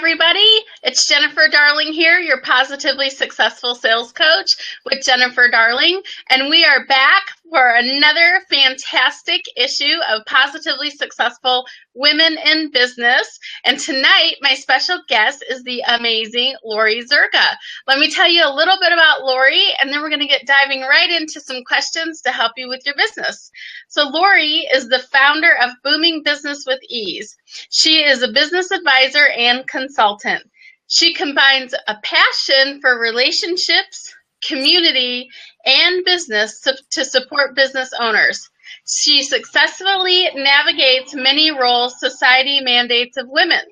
everybody. It's Jennifer Darling here, your positively successful sales coach with Jennifer Darling. And we are back for another fantastic issue of Positively Successful Women in Business. And tonight, my special guest is the amazing Laurie Zerga. Let me tell you a little bit about Laurie, and then we're going to get diving right into some questions to help you with your business. So Laurie is the founder of Booming Business with Ease. She is a business advisor and consultant. She combines a passion for relationships, community, and business to support business owners. She successfully navigates many roles society mandates of women.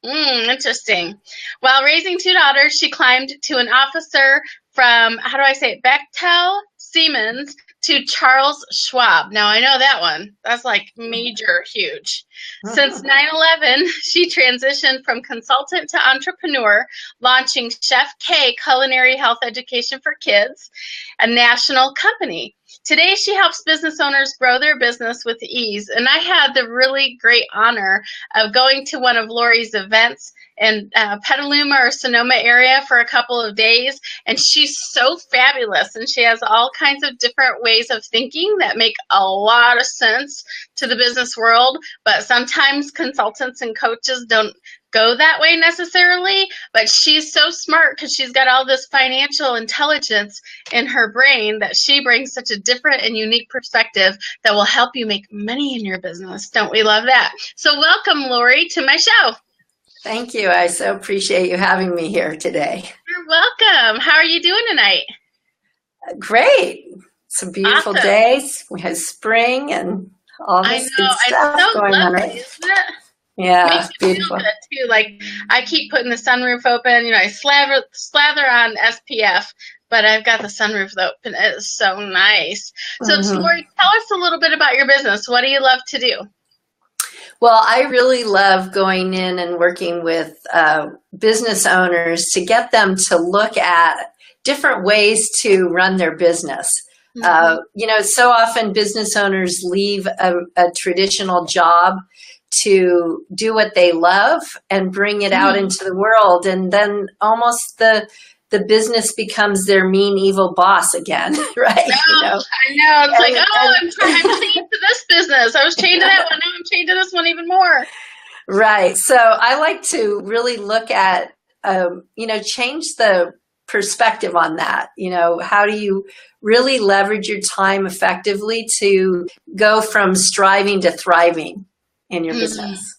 Interesting. While raising two daughters, she climbed to an officer from, Bechtel, Siemens, to Charles Schwab. Now, I know that one. That's like major, huge. Since 9/11, she transitioned from consultant to entrepreneur, launching Chef K Culinary Health Education for Kids, a national company. Today, she helps business owners grow their business with ease. And I had the really great honor of going to one of Laurie's events in Petaluma or Sonoma area for a couple of days. And she's so fabulous. And she has all kinds of different ways of thinking that make a lot of sense to the business world. But sometimes consultants and coaches don't go that way necessarily, but she's so smart because she's got all this financial intelligence in her brain that she brings such a different and unique perspective that will help you make money in your business. Don't we love that? So welcome, Laurie, to my show. Thank you. I so appreciate you having me here today. You're welcome. How are you doing tonight? Great. It's a beautiful day. We have spring and all this good stuff going on, right? Isn't it? Yeah, makes you beautiful. Feel good too. Like I keep putting the sunroof open. You know, I slather on SPF, but I've got the sunroof open. It is so nice. So, Laurie, tell us a little bit about your business. What do you love to do? Well, I really love going in and working with business owners to get them to look at different ways to run their business. So often business owners leave a traditional job to do what they love and bring it out into the world. And then almost the business becomes their mean, evil boss again, right? I know. It's I'm chained to this business. I was chained to that one. Now I'm chained to this one even more. Right. So I like to really look at, change the perspective on that. How do you really leverage your time effectively to go from striving to thriving in your business?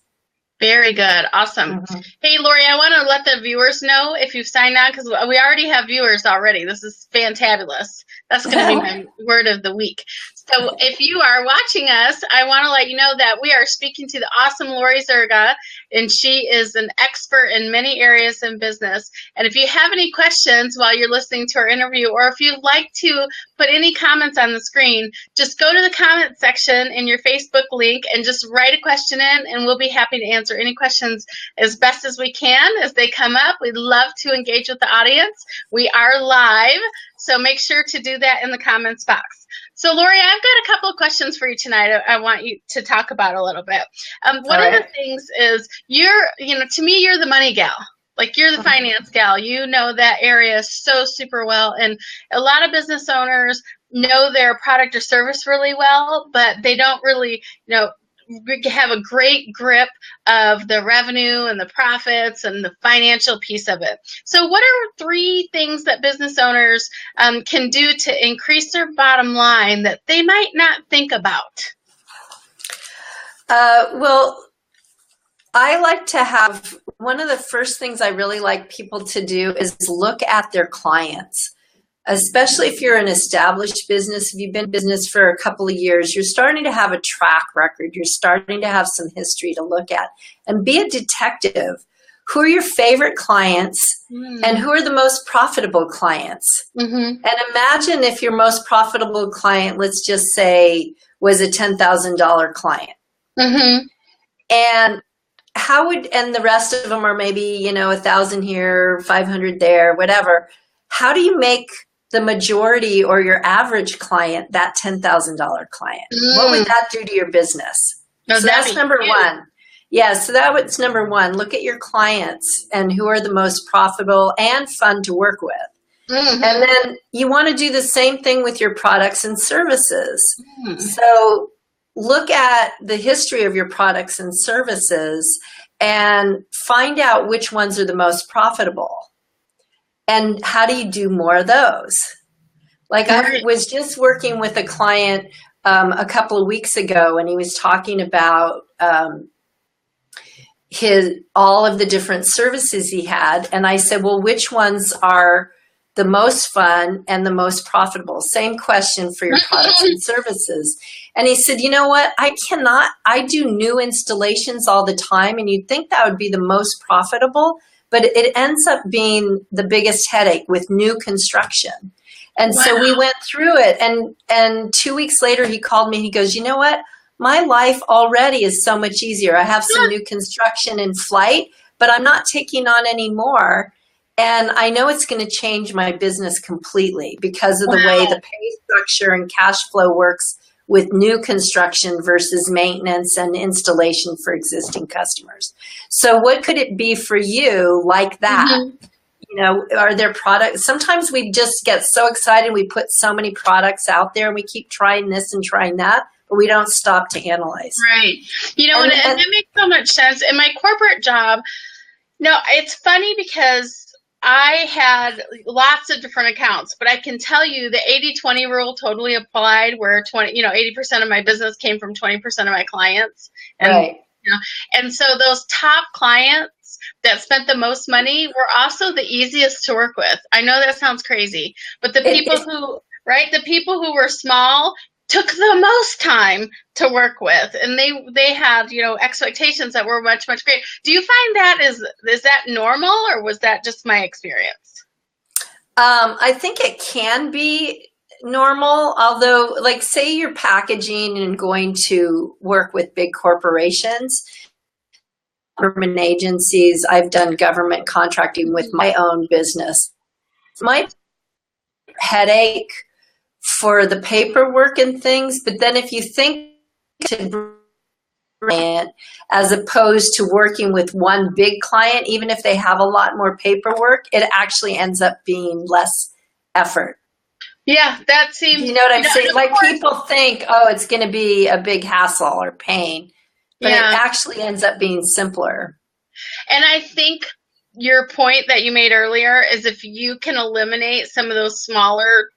Very good. Awesome. Hey, Laurie, I want to let the viewers know if you've signed on, because we already have viewers already. This is fantabulous. That's going to be my word of the week. So if you are watching us, I want to let you know that we are speaking to the awesome Laurie Zerga, and she is an expert in many areas in business. And if you have any questions while you're listening to our interview, or if you'd like to put any comments on the screen, just go to the comment section in your Facebook link and just write a question in, and we'll be happy to answer any questions as best as we can as they come up. We'd love to engage with the audience. We are live, so make sure to do that in the comments box. So, Laurie, I've got a couple of questions for you tonight. I want you to talk about a little bit. One of the things is to me, you're the money gal. Like you're the finance gal. You know that area so super well. And a lot of business owners know their product or service really well, but they don't really, have a great grip of the revenue and the profits and the financial piece of it. So what are 3 things that business owners can do to increase their bottom line that they might not think about? Well, I like to have, one of the first things I really like people to do is look at their clients. Especially if you're an established business, if you've been in business for a couple of years, you're starting to have a track record. You're starting to have some history to look at. And be a detective. Who are your favorite clients and who are the most profitable clients? And imagine if your most profitable client, let's just say, was a $10,000 client. And and the rest of them are maybe, 1,000 here, 500 there, whatever. How do you make the majority or your average client that $10,000 client? What would that do to your business? So that's number one. Yeah, so that was number one. Look at your clients and who are the most profitable and fun to work with. Mm-hmm. And then you want to do the same thing with your products and services. Mm. So look at the history of your products and services and find out which ones are the most profitable. And how do you do more of those? Like I was just working with a client a couple of weeks ago, and he was talking about all of the different services he had. And I said, well, which ones are the most fun and the most profitable? Same question for your products and services. And he said, you know what? I do new installations all the time, and you'd think that would be the most profitable, but it ends up being the biggest headache with new construction. And Wow. So we went through it, and 2 weeks later he called me. He goes, you know what? My life already is so much easier. I have some new construction in flight, but I'm not taking on any more. And I know it's going to change my business completely because of the way the pay structure and cash flow works with new construction versus maintenance and installation for existing customers. So what could it be for you like that? Mm-hmm. You know, are there products? Sometimes we just get so excited. We put so many products out there and we keep trying this and trying that, but we don't stop to analyze. Right. You know, and it makes so much sense. In my corporate job, no, it's funny because I had lots of different accounts, but I can tell you the 80-20 rule totally applied, where 80% of my business came from 20% of my clients. And, right. You know, and so those top clients that spent the most money were also the easiest to work with. I know that sounds crazy, but the people who were small took the most time to work with, and they had, expectations that were much, much greater. Do you find that is that normal, or was that just my experience? I think it can be normal, although, like, say you're packaging and going to work with big corporations, government agencies. I've done government contracting with my own business. My headache for the paperwork and things, but then if you think to client as opposed to working with one big client, even if they have a lot more paperwork, it actually ends up being less effort. Yeah, that seems. You know what I'm saying? Like, people think, oh, it's going to be a big hassle or pain, but it actually ends up being simpler. And I think your point that you made earlier is if you can eliminate some of those smaller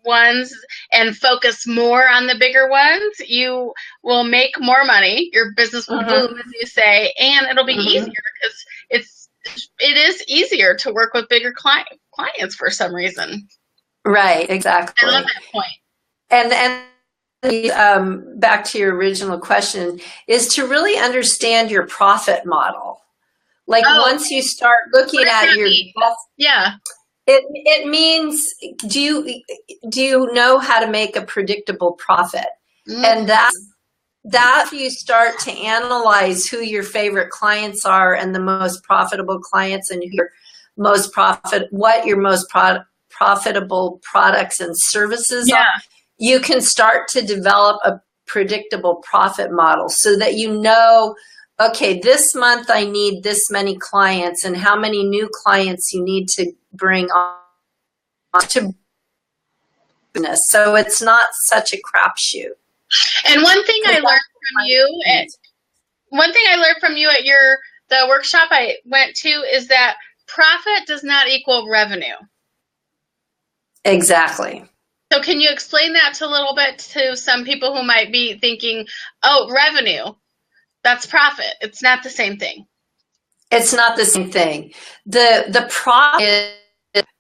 ones and focus more on the bigger ones, you will make more money. Your business will boom, as you say, and it'll be easier because it is easier to work with bigger clients for some reason. Right, exactly. I love that point. And back to your original question, is to really understand your profit model. Like, once you start looking at your It means, do you know how to make a predictable profit? And that you start to analyze who your favorite clients are and the most profitable clients, and what your most profitable products and services are. You can start to develop a predictable profit model so that you know, okay, this month I need this many clients, and how many new clients you need to bring on to business. So it's not such a crapshoot. And one thing I learned from you at the workshop I went to is that profit does not equal revenue. Exactly. So can you explain that a little bit to some people who might be thinking, oh, revenue, that's profit. It's not the same thing. It's not the same thing. The profit,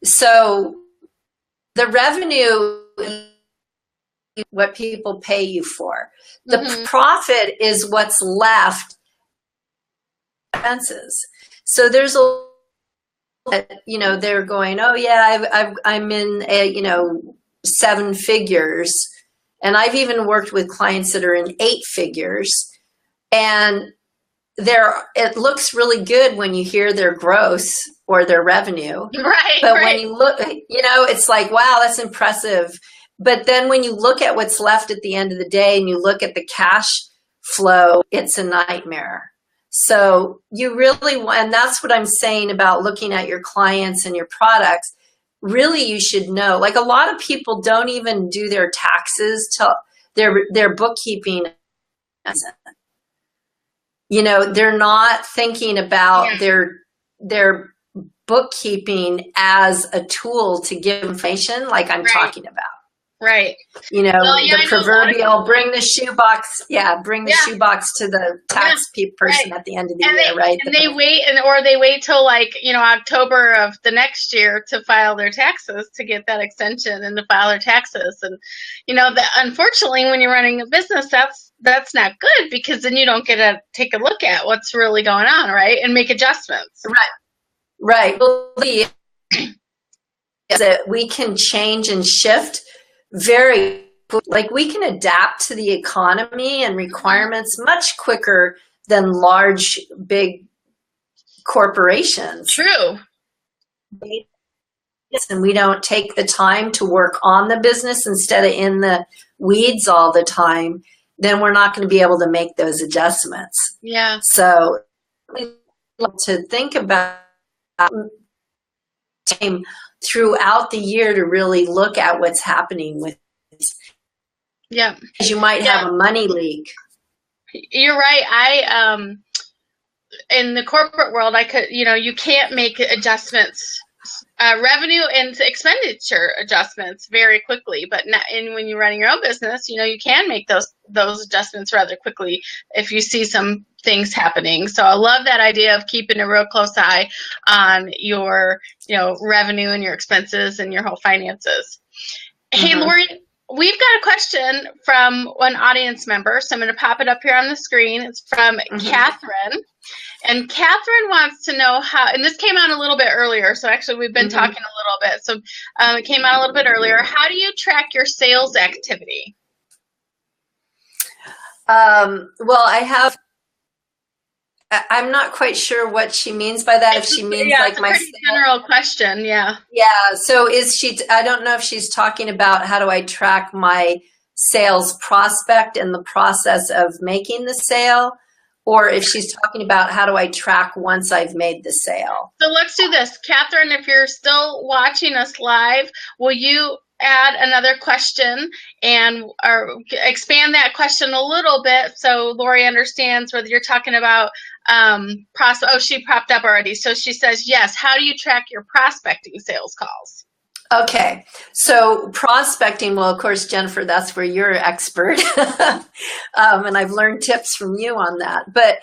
so the revenue is what people pay you for. The profit is what's left expenses. So there's they're going, oh yeah, I'm in 7 figures, and I've even worked with clients that are in 8 figures, and it looks really good when you hear their gross or their revenue. Right. But when you look, it's like, wow, that's impressive. But then when you look at what's left at the end of the day and you look at the cash flow, it's a nightmare. So you really want, and that's what I'm saying about looking at your clients and your products. Really, you should know, like a lot of people don't even do their taxes till their bookkeeping. You know, they're not thinking about their bookkeeping as a tool to give information like I'm talking about. Right. You know, the proverbial bring the shoebox. Yeah, bring the shoebox to the tax person at the end of the year, right? And they wait, or they wait till October of the next year to file their taxes, to get that extension and to file their taxes. And unfortunately, when you're running a business, that's not good, because then you don't get to take a look at what's really going on, right, and make adjustments. Right. Well, that we can change and shift very quickly. Like we can adapt to the economy and requirements much quicker than large, big corporations. True. And we don't take the time to work on the business instead of in the weeds all the time, then we're not going to be able to make those adjustments. Yeah. So to think about time throughout the year to really look at what's happening with it. Yeah. Because you might have a money leak. You're right. I in the corporate world, I could, you can't make adjustments, revenue and expenditure adjustments very quickly, but not when you're running your own business, you can make those adjustments rather quickly if you see some things happening. So I love that idea of keeping a real close eye on your, revenue and your expenses and your whole finances. Hey, Laurie, we've got a question from one audience member. So I'm going to pop it up here on the screen. It's from Catherine. And Catherine wants to know how, and this came out a little bit earlier. So actually we've been talking a little bit. So it came out a little bit earlier. How do you track your sales activity? Well, I'm not quite sure what she means by that. If she means like my general question. Yeah. Yeah. So I don't know if she's talking about how do I track my sales prospect and the process of making the sale, or if she's talking about how do I track once I've made the sale. So let's do this. Catherine, if you're still watching us live, will you add another question or expand that question a little bit so Laurie understands whether you're talking about she popped up already. So she says, yes, how do you track your prospecting sales calls? Okay, so prospecting, well, of course, Jennifer, that's where you're an expert. And I've learned tips from you on that. But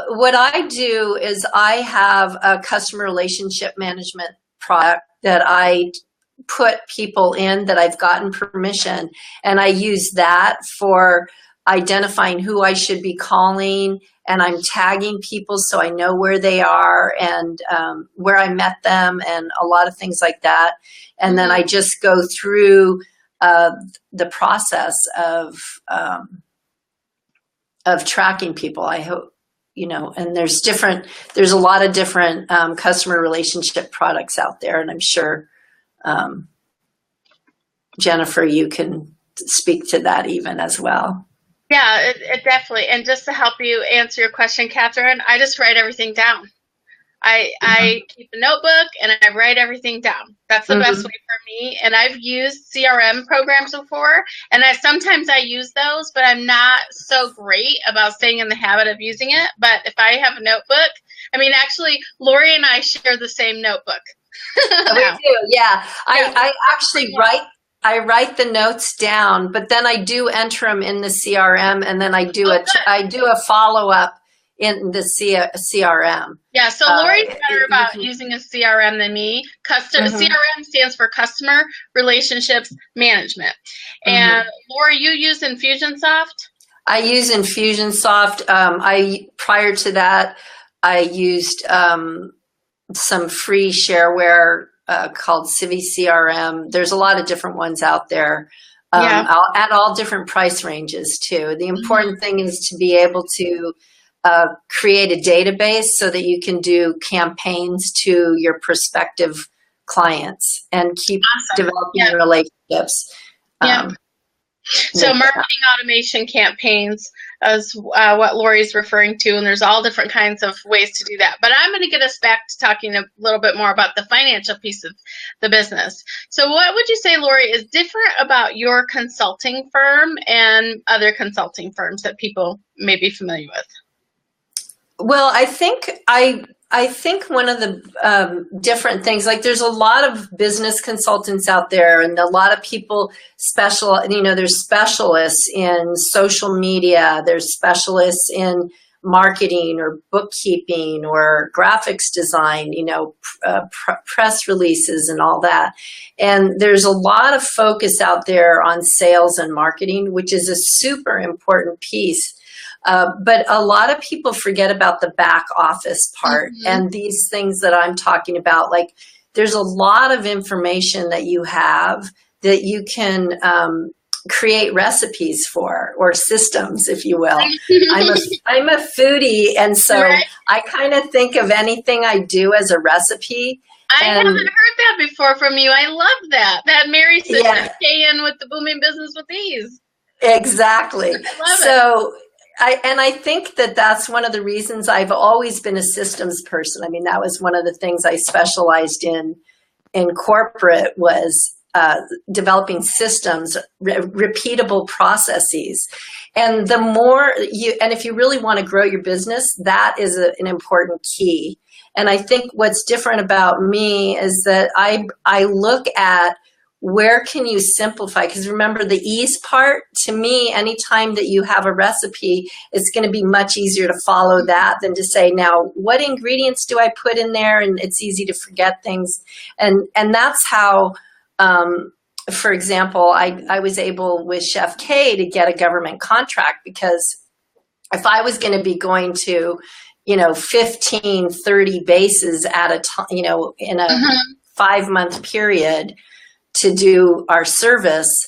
what I do is I have a customer relationship management product that I put people in that I've gotten permission, and I use that for identifying who I should be calling, and I'm tagging people so I know where they are and where I met them and a lot of things like that. And then I just go through the process of tracking people. I hope, and there's a lot of different customer relationship products out there, and I'm sure Jennifer, you can speak to that even as well. Yeah, it definitely. And just to help you answer your question, Catherine, I just write everything down. I keep a notebook and I write everything down. That's the best way for me. And I've used CRM programs before, and sometimes I use those, but I'm not so great about staying in the habit of using it. But if I have a notebook, actually, Laurie and I share the same notebook. We do, yeah. I actually write the notes down, but then I do enter them in the CRM, and then I do a follow-up in the CRM. Yeah, so Laurie's better about using a CRM than me. CRM stands for Customer Relationships Management. And Laurie, you use Infusionsoft? I use Infusionsoft. Prior to that, I used some free shareware called Civi CRM. There's a lot of different ones out there at all different price ranges too. The important thing is to be able to create a database so that you can do campaigns to your prospective clients and keep developing relationships. So marketing automation campaigns is what Laurie's referring to, and there's all different kinds of ways to do that. But I'm going to get us back to talking a little bit more about the financial piece of the business. So what would you say, Laurie, is different about your consulting firm and other consulting firms that people may be familiar with? Well, I think one of the different things, like there's a lot of business consultants out there, and a lot of people there's specialists in social media, there's specialists in marketing or bookkeeping or graphics design, press releases and all that. And there's a lot of focus out there on sales and marketing, which is a super important piece. But a lot of people forget about the back office part and these things that I'm talking about. Like there's a lot of information that you have that you can create recipes for, or systems, if you will. I'm a foodie, and so I kind of think of anything I do as a recipe. I haven't heard that before from you. I love that. That Mary said, in with the booming business with ease. Exactly. I love it. I think that that's one of the reasons I've always been a systems person. I mean, that was one of the things I specialized in corporate, was developing systems, repeatable processes. And the more and if you really want to grow your business, that is an important key. And I think what's different about me is that I look at, where can you simplify? Because remember, the ease part, to me, anytime that you have a recipe, it's going to be much easier to follow that than to say, now, what ingredients do I put in there? And it's easy to forget things. And that's how, for example, I was able with Chef K to get a government contract, because if I was going to be going to, 15, 30 bases at a time, in a 5-month period, to do our service,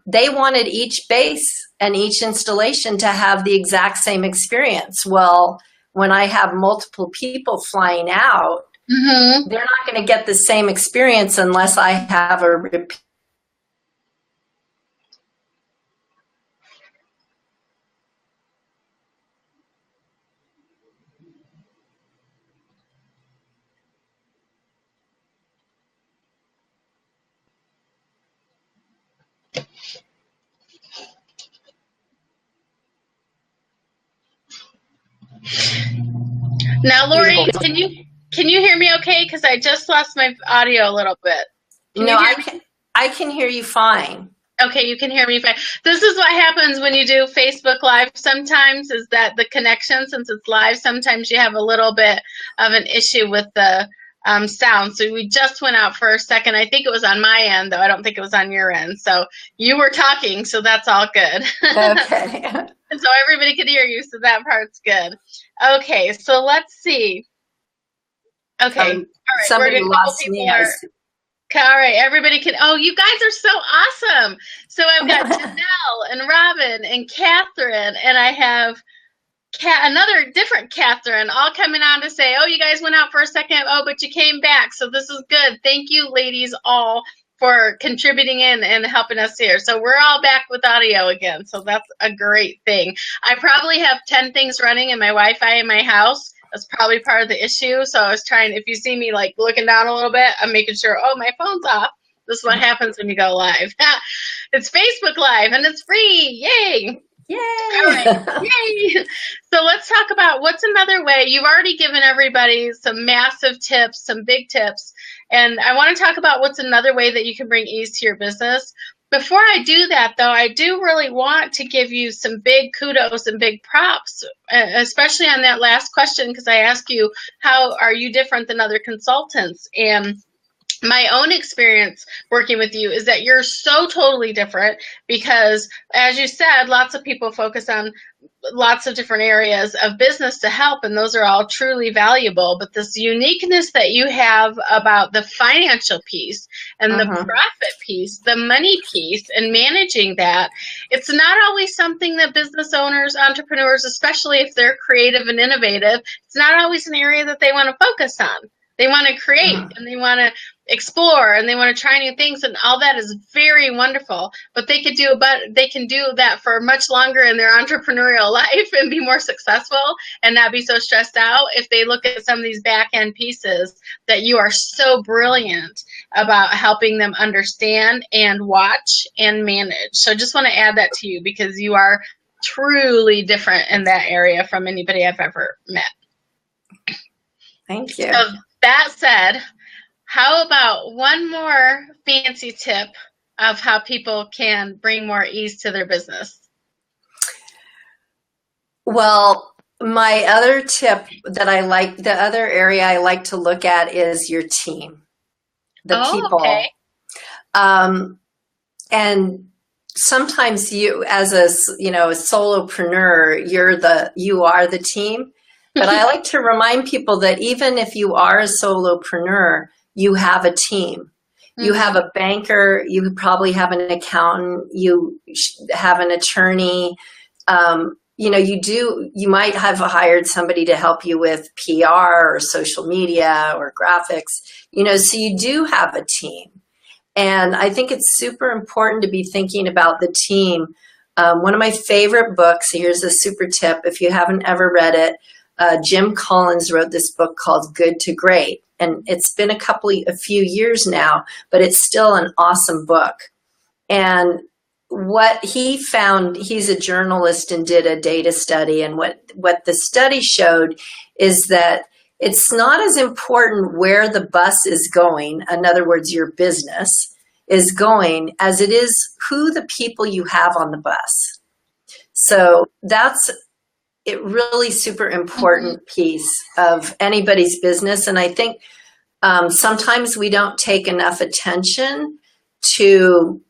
they wanted each base and each installation to have the exact same experience. Well, when I have multiple people flying out, they're not going to get the same experience unless I have a repeat. Now, Laurie, can you hear me okay? Because I just lost my audio a little bit. I can hear you fine. Okay, you can hear me fine. This is what happens when you do Facebook Live sometimes, is that the connection, since it's live, sometimes you have a little bit of an issue with the sound. So we just went out for a second. I think it was on my end, though. I don't think it was on your end. So you were talking, so that's all good. Okay. And so everybody could hear you, so that part's good. Okay, so let's see. Okay, all right. Somebody lost me. All right, everybody can. Oh, you guys are so awesome. So I've got Janelle and Robin and Catherine, and I have another different Catherine, all coming on to say, oh, you guys went out for a second. Oh, but you came back. So this is good. Thank you, ladies, all for contributing in and helping us here. So we're all back with audio again. So that's a great thing. I probably have 10 things running in my Wi-Fi in my house. That's probably part of the issue. So I was trying, if you see me like looking down a little bit, I'm making sure, oh, my phone's off. This is what happens when you go live. It's Facebook Live and it's free. Yay. Yay! All right. Yay! So let's talk about what's another way. You've already given everybody some massive tips, some big tips, and I want to talk about what's another way that you can bring ease to your business. Before I do that, though, I do really want to give you some big kudos and big props, especially on that last question, because I asked you, how are you different than other consultants? And my own experience working with you is that you're so totally different because, as you said, lots of people focus on lots of different areas of business to help, and those are all truly valuable. But this uniqueness that you have about the financial piece and the profit piece, the money piece, and managing that, it's not always something that business owners, entrepreneurs, especially if they're creative and innovative, it's not always an area that they want to focus on. They want to create and they want to explore and they want to try new things, and all that is very wonderful. But they can do that for much longer in their entrepreneurial life and be more successful and not be so stressed out if they look at some of these back end pieces that you are so brilliant about helping them understand and watch and manage. So I just want to add that to you, because you are truly different in that area from anybody I've ever met. Thank you. So that said, how about one more fancy tip of how people can bring more ease to their business? Well, my other tip that I like, the other area I like to look at is your team, the people. Okay. And sometimes you, as a solopreneur, you are the team. But I like to remind people that even if you are a solopreneur, you have a team. You have a banker, you probably have an accountant, you have an attorney. You might have hired somebody to help you with PR or social media or graphics, so you do have a team. And I think it's super important to be thinking about the team. One of my favorite books, here's a super tip, if you haven't ever read it, Jim Collins wrote this book called Good to Great. And it's been a few years now, but it's still an awesome book. And what he found, he's a journalist and did a data study. And what the study showed is that it's not as important where the bus is going, in other words, your business is going, as it is who the people you have on the bus. So that's a really super important piece of anybody's business. And I think sometimes we don't take enough attention to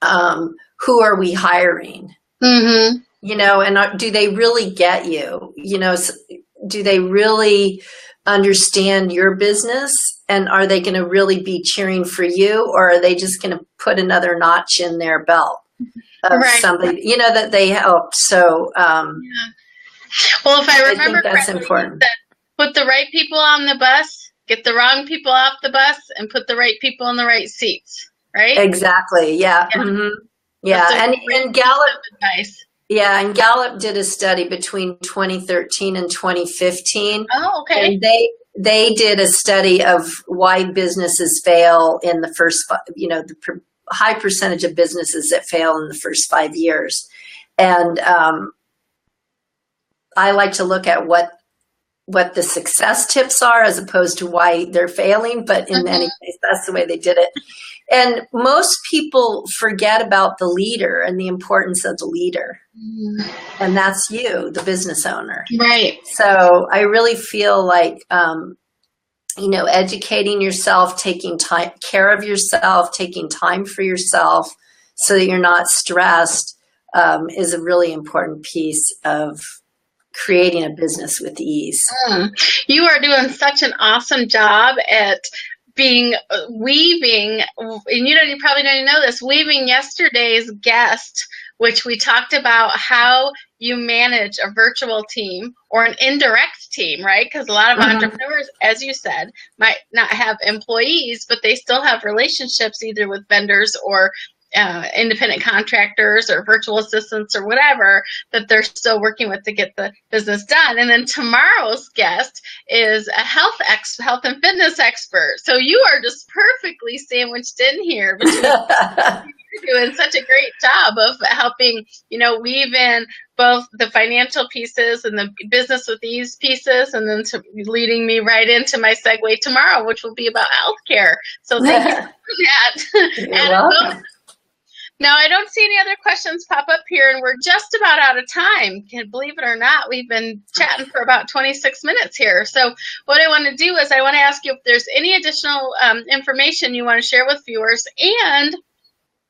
who are we hiring, and do they really get you? Do they really understand your business, and are they going to really be cheering for you, or are they just going to put another notch in their belt of somebody, that they helped? So, well, if I remember think that's correctly, important. Put the right people on the bus, get the wrong people off the bus, and put the right people in the right seats. Right? Exactly. Yeah. Yeah. Mm-hmm. Yeah. And Gallup. Advice. Yeah, and Gallup did a study between 2013 and 2015. Oh, okay. And they did a study of why businesses fail in the first, the high percentage of businesses that fail in the first 5 years. And I like to look at what the success tips are as opposed to why they're failing. But in any case, that's the way they did it. And most people forget about the leader and the importance of the leader. And that's you, the business owner. Right. So I really feel like, educating yourself, taking care of yourself, taking time for yourself so that you're not stressed is a really important piece of creating a business with ease. You are doing such an awesome job at weaving, and you probably don't even know this, weaving yesterday's guest, which we talked about how you manage a virtual team or an indirect team, right? Because a lot of entrepreneurs, as you said, might not have employees, but they still have relationships either with vendors or independent contractors or virtual assistants or whatever that they're still working with to get the business done. And then tomorrow's guest is a health and fitness expert. So you are just perfectly sandwiched in here. But you're doing such a great job of helping, weave in both the financial pieces and the business with ease pieces, and then leading me right into my segue tomorrow, which will be about healthcare. So thank you for that. You're welcome. Now, I don't see any other questions pop up here, and we're just about out of time. Believe it or not, we've been chatting for about 26 minutes here. So what I want to do is I want to ask you if there's any additional information you want to share with viewers, and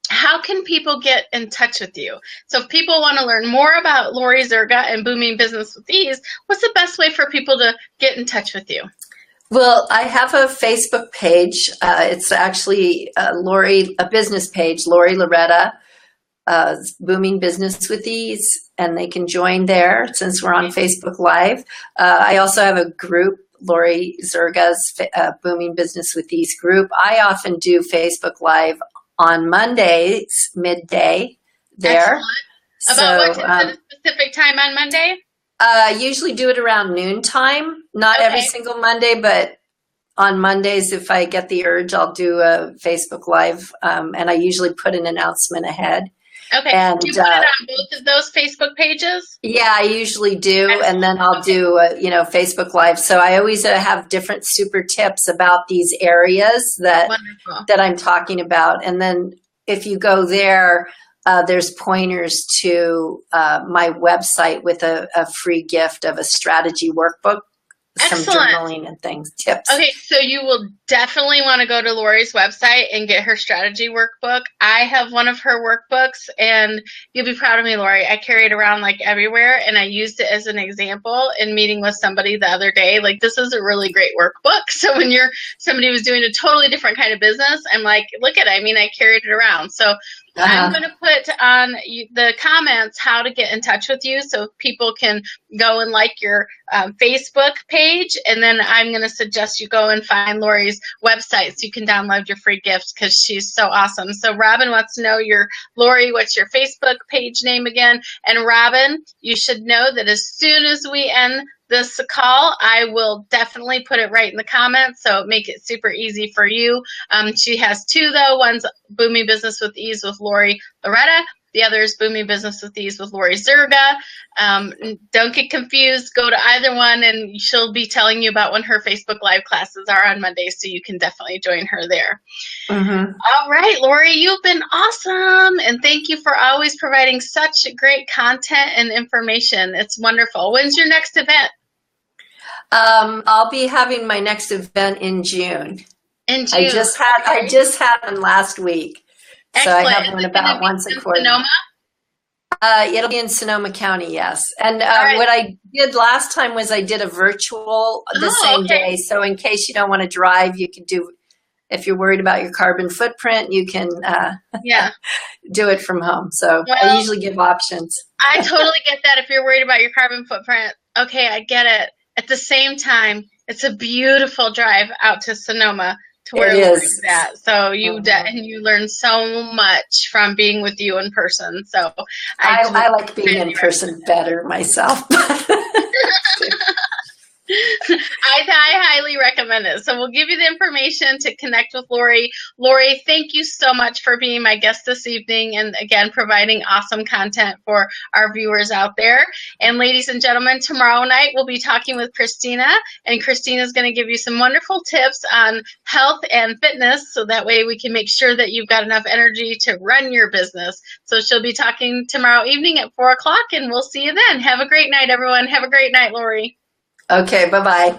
how can people get in touch with you? So if people want to learn more about Laurie Zerga and Booming Business with Ease, what's the best way for people to get in touch with you? Well, I have a Facebook page. It's actually a business page, Laurie Loretta, Booming Business with Ease, and they can join there since we're on Facebook Live. I also have a group Laurie Zerga's Booming Business with Ease group. I often do Facebook Live on Mondays, midday there. Excellent. About what time, a specific time on Monday? I usually do it around noontime. Not every single Monday, but on Mondays, if I get the urge, I'll do a Facebook Live, and I usually put an announcement ahead. Okay. And do you put it on both of those Facebook pages? Yeah, I usually do. Excellent. And then I'll do, Facebook Live. So I always have different super tips about these areas that I'm talking about. And then if you go there, there's pointers to my website with a free gift of a strategy workbook. Some journaling and things, tips. Okay, so you will definitely want to go to Laurie's website and get her strategy workbook. I have one of her workbooks, and you'll be proud of me, Laurie. I carry it around like everywhere, and I used it as an example in meeting with somebody the other day. Like, this is a really great workbook. So when somebody was doing a totally different kind of business, I'm like, look at it. I mean, I carried it around. So I'm going to put on the comments how to get in touch with you so people can go and like your Facebook page. And then I'm going to suggest you go and find Laurie's website so you can download your free gifts because she's so awesome. So Robin wants to know Laurie, what's your Facebook page name again? And Robin, you should know that as soon as we end this call, I will definitely put it right in the comments, so make it super easy for you. She has two, though. One's Booming Business with Ease with Laurie Loretta. The other is Booming Business with Ease with Laurie Zerga. Don't get confused. Go to either one, and she'll be telling you about when her Facebook Live classes are on Monday, so you can definitely join her there. All right, Laurie, you've been awesome, and thank you for always providing such great content and information. It's wonderful. When's your next event? I'll be having my next event in June. In June. I just had one last week. Excellent. So I have one about once a quarter. Sonoma? It'll be in Sonoma County, yes. And what I did last time was I did a virtual the same day. So in case you don't want to drive, you can do, if you're worried about your carbon footprint, you can do it from home. So I usually give options. I totally get that if you're worried about your carbon footprint. Okay, I get it. At the same time, it's a beautiful drive out to Sonoma to where it is at. So you and you learn so much from being with you in person. So I like being in person better myself. I highly recommend it. So we'll give you the information to connect with Laurie. Laurie, thank you so much for being my guest this evening and, again, providing awesome content for our viewers out there. And ladies and gentlemen, tomorrow night we'll be talking with Christina, and Christina's going to give you some wonderful tips on health and fitness so that way we can make sure that you've got enough energy to run your business. So she'll be talking tomorrow evening at 4 o'clock, and we'll see you then. Have a great night, everyone. Have a great night, Laurie. Okay, bye-bye.